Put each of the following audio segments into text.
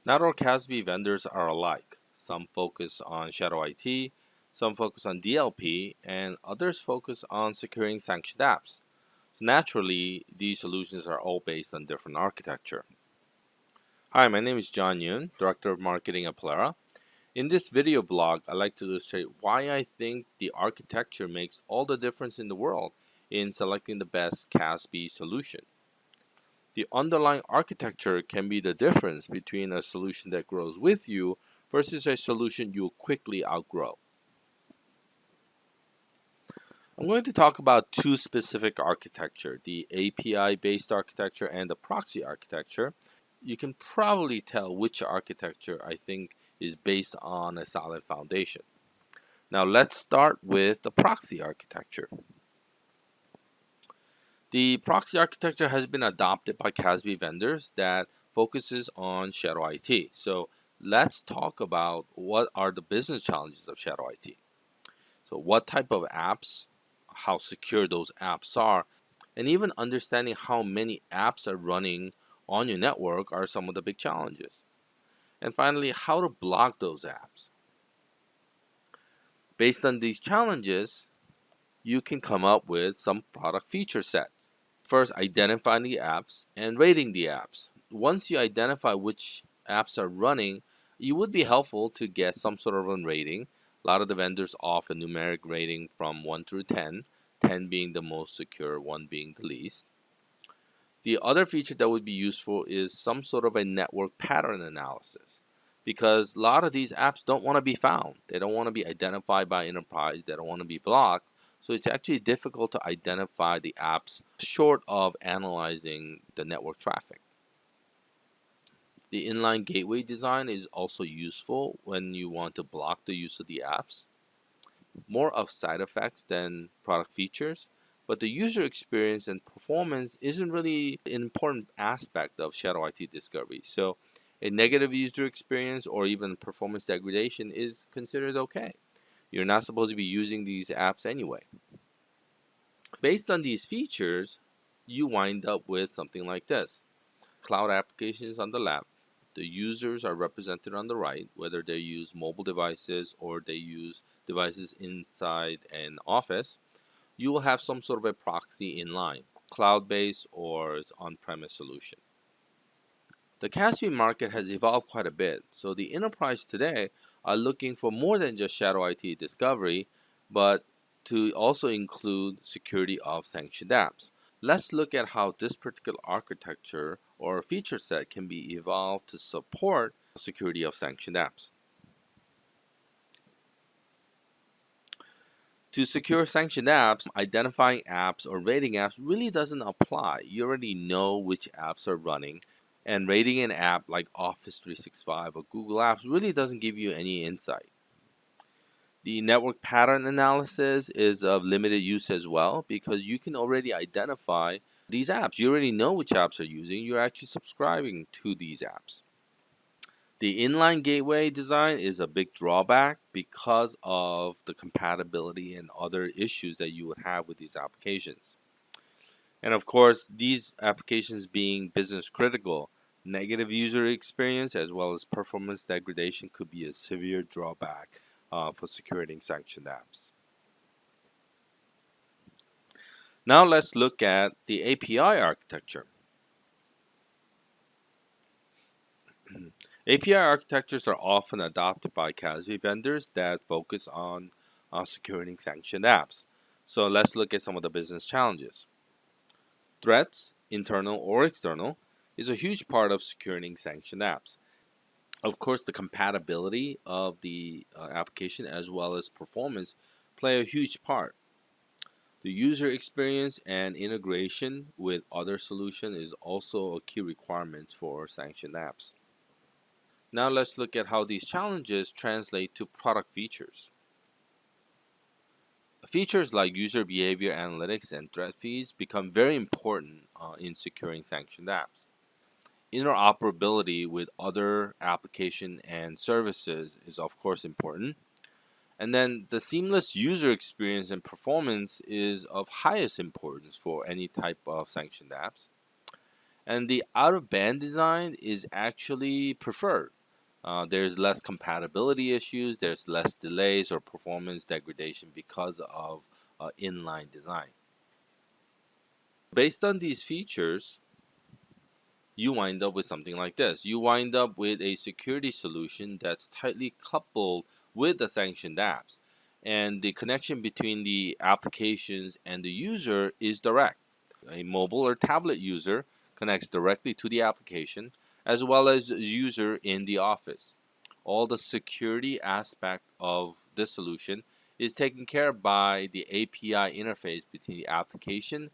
Not all CASB vendors are alike. Some focus on shadow IT, some focus on DLP, and others focus on securing sanctioned apps. So naturally, these solutions are all based on different architecture. Hi, my name is John Yoon, Director of Marketing at Polera. In this video blog, I'd like to illustrate why I think the architecture makes all the difference in the world in selecting the best CASB solution. The underlying architecture can be the difference between a solution that grows with you versus a solution you'll quickly outgrow. I'm going to talk about two specific architecture, the API-based architecture and the proxy architecture. You can probably tell which architecture I think is based on a solid foundation. Now let's start with the proxy architecture. The proxy architecture has been adopted by CASB vendors that focuses on shadow IT. So let's talk about what are the business challenges of shadow IT. So what type of apps, how secure those apps are, and even understanding how many apps are running on your network are some of the big challenges. And finally, how to block those apps. Based on these challenges, you can come up with some product feature sets. First, identifying the apps and rating the apps. Once you identify which apps are running, it would be helpful to get some sort of a rating. A lot of the vendors offer numeric rating from 1 through 10, 10 being the most secure, 1 being the least. The other feature that would be useful is some sort of a network pattern analysis, because a lot of these apps don't want to be found. They don't want to be identified by enterprise. They don't want to be blocked. So it's actually difficult to identify the apps short of analyzing the network traffic. The inline gateway design is also useful when you want to block the use of the apps. More of side effects than product features, but the user experience and performance isn't really an important aspect of shadow IT discovery. So a negative user experience or even performance degradation is considered okay. You're not supposed to be using these apps anyway. Based on these features, you wind up with something like this. Cloud applications on the left, the users are represented on the right, whether they use mobile devices or they use devices inside an office. You will have some sort of a proxy in line, cloud-based or it's on-premise solution. The CASB market has evolved quite a bit, so the enterprise today are looking for more than just shadow IT discovery, but to also include security of sanctioned apps. Let's look at how this particular architecture or feature set can be evolved to support security of sanctioned apps. To secure sanctioned apps, identifying apps or rating apps really doesn't apply. You already know which apps are running, and rating an app like Office 365 or Google Apps really doesn't give you any insight. The network pattern analysis is of limited use as well because you can already identify these apps. You already know which apps are using. You're actually subscribing to these apps. The inline gateway design is a big drawback because of the compatibility and other issues that you would have with these applications. And of course, these applications being business critical, negative user experience as well as performance degradation could be a severe drawback for securing sanctioned apps. Now let's look at the API architecture. API architectures are often adopted by CASB vendors that focus on securing sanctioned apps. So let's look at some of the business challenges. Threats, internal or external, is a huge part of securing sanctioned apps. Of course, the compatibility of the application as well as performance play a huge part. The user experience and integration with other solutions is also a key requirement for sanctioned apps. Now let's look at how these challenges translate to product features. Features like user behavior analytics and threat feeds become very important in securing sanctioned apps. Interoperability with other applications and services is of course important. And then the seamless user experience and performance is of highest importance for any type of sanctioned apps. And the out-of-band design is actually preferred. There's less compatibility issues, there's less delays or performance degradation because of inline design. Based on these features, you wind up with something like this. You wind up with a security solution that's tightly coupled with the sanctioned apps. And the connection between the applications and the user is direct. A mobile or tablet user connects directly to the application, as well as a user in the office. All the security aspect of this solution is taken care of by the API interface between the application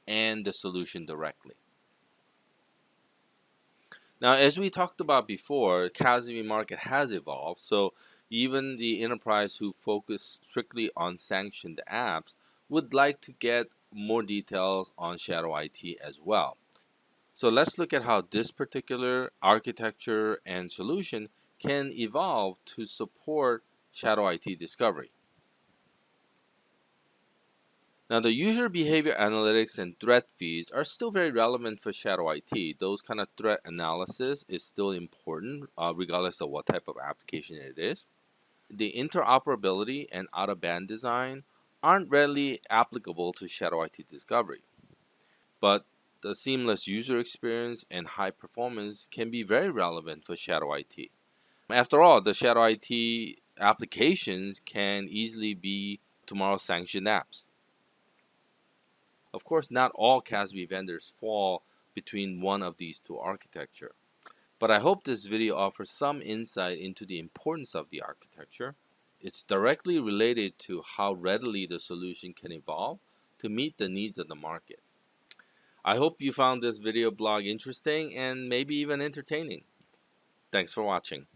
and the solution directly. Now, as we talked about before, CASB market has evolved, so even the enterprise who focus strictly on sanctioned apps would like to get more details on shadow IT as well. So let's look at how this particular architecture and solution can evolve to support shadow IT discovery. Now, the user behavior analytics and threat feeds are still very relevant for shadow IT. Those kind of threat analysis is still important, regardless of what type of application it is. The interoperability and out-of-band design aren't readily applicable to shadow IT discovery, but the seamless user experience and high performance can be very relevant for shadow IT. After all, the shadow IT applications can easily be tomorrow's sanctioned apps. Of course, not all CASB vendors fall between one of these two architecture, but I hope this video offers some insight into the importance of the architecture. It's directly related to how readily the solution can evolve to meet the needs of the market. I hope you found this video blog interesting and maybe even entertaining. Thanks for watching.